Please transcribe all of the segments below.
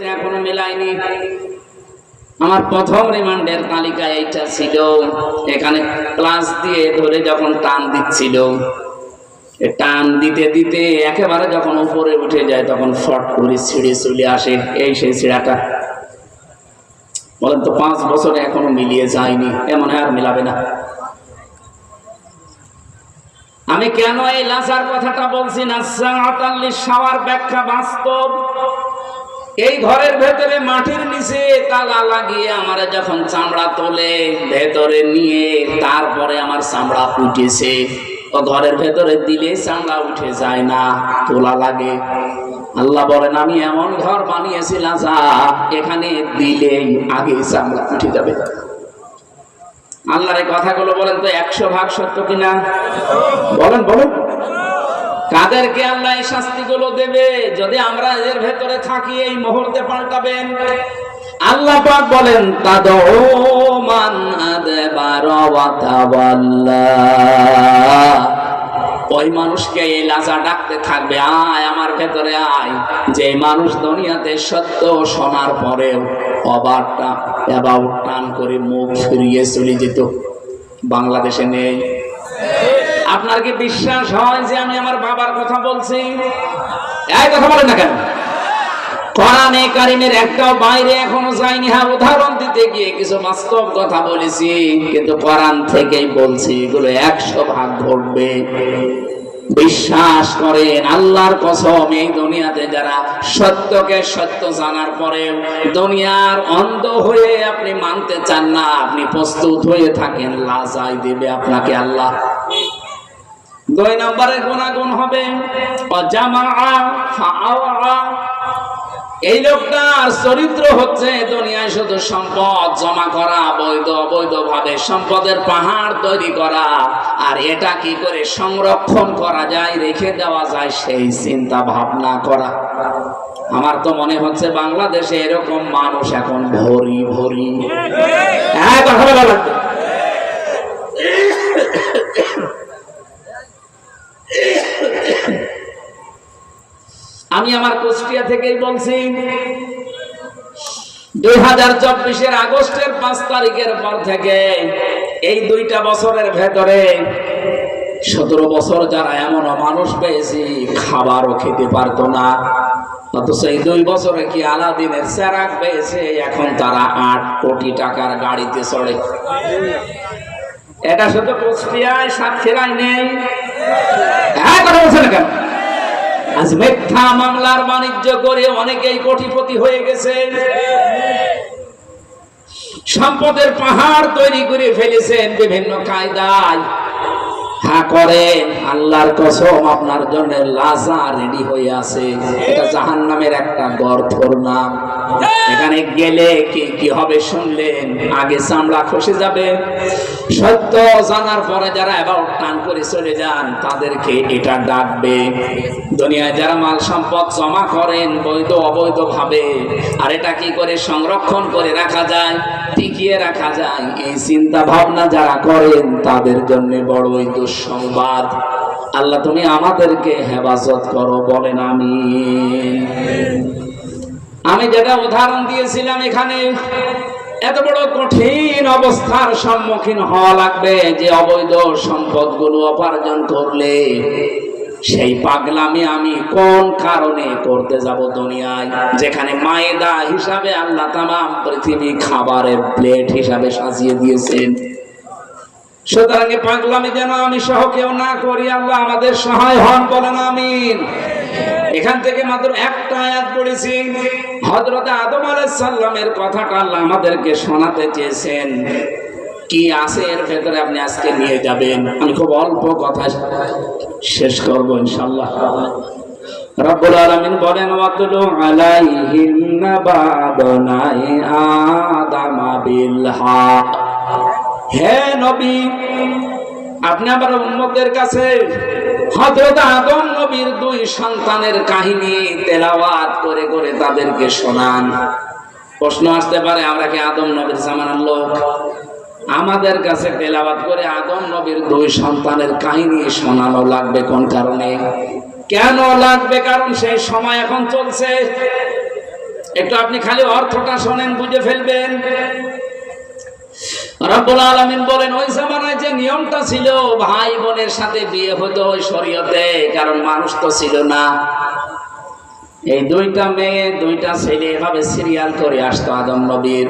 এখনো মেলায়নি। আমার প্রথম রিমান্ডের তালিকায় এইটা ছিল। এখানে প্লাস দিয়ে ধরে যখন টান দিচ্ছিল, টান দিতে দিতে একেবারে যখন উপরে উঠে যায় তখন ফট করে ছিঁড়ে চলে আসে। এই সেই ছিঁড়াটা বলেন তো 5 বছরে এখনো মিলিয়ে যায়নি, এমন আর মিলাবে না। আমি কেন এই লাচার কথাটা বলছি না, সাওয়ার ব্যাখ্যা বাস্তব। এই ঘরের ভেতরে মাটির নিচে তালা লাগিয়ে আমার যখন চামড়া তোলে ভেতরে নিয়ে তারপরে আমার চামড়া উঠেছে, ও ঘরের ভেতরে দিলে চামড়া উঠে যায় না, তোলা লাগে। আল্লাহ বলেন আমি এমন ঘর বানিয়েছিলাম যা এখানে দিলেই আগে চামড়া উঠে যাবে। আল্লাহর এই কথাগুলো বলেন তো 100% সত্য কিনা? বলেন বলেন। কাদেরকে আল্লাহ এই শাস্তিগুলো দেবে? যদি আমরা এর ভেতরে থাকি এই মুহূর্তে পাল্টাবেন। আল্লাহ পাক বলেন তাদউ মান আদবারা ওয়া তাওয়াল্লা, ওই মানুষকে এই লাজা ডাকতে থাকবে, আয় আমার ভেতরে আয়, যে মানুষ দুনিয়াতে সত্য শোনার পরেও অবাক টান করে মুখ ফিরিয়ে চলে যেত। বাংলাদেশে নেই। আপনার কি বিশ্বাস হয় যে আমি আমার বাবার কথা বলছি? এই কথা বলেন না কেন? কোরআনে কারীমের একটাও বাইরে এখনো যায়নি। হ্যাঁ, উদাহরণ দিতে গিয়ে কিছু বাস্তব কথা বলেছি, কিন্তু কোরআন থেকেই বলছি এগুলো 100% ঘটবে। বিশ্বাস করেন, আল্লাহর কসম, এই দুনিয়াতে যারা সত্যকে সত্য জানার পরে দুনিয়ার অন্ধ হয়ে আপনি মানতে চান না, আপনি প্রস্তুত হয়ে থাকেন, লাজাই দেবে আপনাকে আল্লাহ। 2 নম্বরের গুণাগুণ হবে এই লোকটার চরিত্র হচ্ছে দুনিয়ায় শুধু সম্পদ জমা করা, অবৈধ ভাবে সম্পদের পাহাড় তৈরি করা, আর এটা কি করে সংরক্ষণ করা যায়, রেখে দেওয়া যায়, সেই চিন্তা ভাবনা করা। আমার তো মনে হচ্ছে বাংলাদেশে এরকম মানুষ এখন ভরি ভরি। কথা বলা লাগবে। আমি আমার কুষ্টিয়া থেকেই বলছি, 2024-এর আগস্টের 5 তারিখের পর থেকে এই 2টা বছরের ভেতরে 17 বছর যারা এমন মানুষ পেয়েছি খাবারও খেতে পারতো না, অথচ এই 2 বছরে কি আলাদিনের চেরাগ পেয়েছে, এখন তারা 8 কোটি টাকার গাড়িতে চড়ে। এটা শুধু কুষ্টিয়ায়, সাতক্ষীরায় নেই। কথা বলছেন কেন? আজ মিথ্যা মামলার বাণিজ্য করে অনেকেই কোটিপতি হয়ে গেছে, সম্পদের পাহাড় তৈরি করে ফেলেছেন বিভিন্ন কায়দায়। হ্যাঁ করেন, আল্লাহর কসম আপনার জন্য লাজা রেডি হয়ে আছে। এটা জাহান্নামের একটা গর্তর নাম। এখানে গেলে কি হবে শুনলেন, আগে চামড়া খসে যাবে। সত্য জানার পরে যারা এবার টান করে চলে যান তাদেরকে এটা ডাকবে। দুনিয়ায় যারা মাল সম্পদ জমা করেন বৈধ অবৈধ ভাবে, আর এটা কি করে সংরক্ষণ করে রাখা যায়, টিকিয়ে রাখা যায়, এই চিন্তা ভাবনা যারা করেন তাদের জন্য বড়ই দুঃসংবাদ। আল্লাহ তুমি আমাদেরকে হেফাজত করো, বলেন আমিন। আমি যেটা উদাহরণ দিয়েছিলাম, এখানে এত বড় কঠিন অবস্থার সম্মুখীন হওয়া লাগবে যে অবৈধ সম্পদগুলো উপার্জন করলে সেই পাগলামি আমি কোন কারণে করতে যাব দুনিয়ায়, যেখানে মায়েদা হিসাবে আল্লাহ তামাম পৃথিবী খাবারের প্লেট হিসাবে সাজিয়ে দিয়েছেন। সুতরাং পাগলামি যেন আমি সহ কেউ না করি। আল্লাহ আমাদের সহায় হন, বলেন আমিন। এখান থেকে মাত্র একটা আয়াত পড়েছি, হযরত আদম আলাইহিস সালামের কথাটা আল্লাহ আমাদেরকে শোনাতে চেয়েছেন। কি আছে এর ভেতরে আপনি আজকে নিয়ে যাবেন। আমি খুব অল্প কথা শেষ করব ইনশাআল্লাহ। রব্বুল আলামিন বলেন ওয়াতলু আলাইহিম নাবা বনাই আদম বিল হক। হে নবী, আপনি আমার উম্মতের কাছে হযরত আদম নবীর 2 সন্তানের কাহিনী তেলাওয়াত করে করে তাদেরকে শোনান। প্রশ্ন আসতে পারে, আমরা কি আদম নবীর জামানার লোক? আমাদের কাছে তেলাওয়াত করে আদম নবীর 2 সন্তানের কাহিনী শোনানো লাগবে কোন কারণে? কেন লাগবে? কারণ সেই সময় এখন চলছে। একটু আপনি খালি অর্থটা শোনেন, বুঝে ফেলবেন। রব্বুল আলামিন বলেন ওই জামানায় যে নিয়মটা ছিল ভাই বোনের সাথে বিয়ে হতো ওই শরীয়তে, কারণ মানুষ তো ছিল না। এই দুইটা মেয়ে দুইটা ছেলে এভাবে সিরিয়াল করে আসতো আদম নবীর।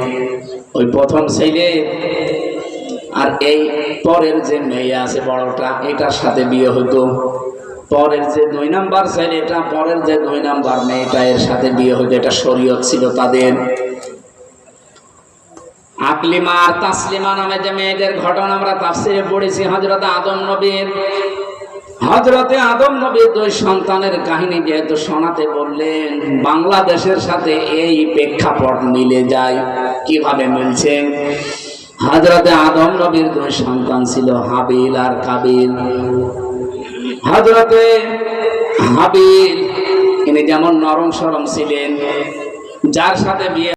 ওই প্রথম ছেলে আর এই পরের যে মেয়ে আছে বড়টা, এটার সাথে বিয়ে হতো। পরের যে 2 নাম্বার ছেলেটা, পরের যে 2 নাম্বার মেয়েটা, এর সাথে বিয়ে হতো। এটা শরীয়ত ছিল তাদের। আকলিমা আর তাসলিমা নামে যে মেয়েদের ঘটনা আমরা তাফসিরে পড়েছি হযরত আদম নবীর। হযরতে আদম নবীর 2 সন্তানের কাহিনী যেহেতু শোনাতে বললেন, বাংলাদেশের সাথে এই প্রেক্ষাপট মিলে যায়। কিভাবে মিলছে? হযরতে আদম নবীর 2 সন্তান ছিল, হাবিল আর কাবিল। হযরতে হাবিল ইনি যেমন নরম সরম ছিলেন, যার সাথে বিয়ে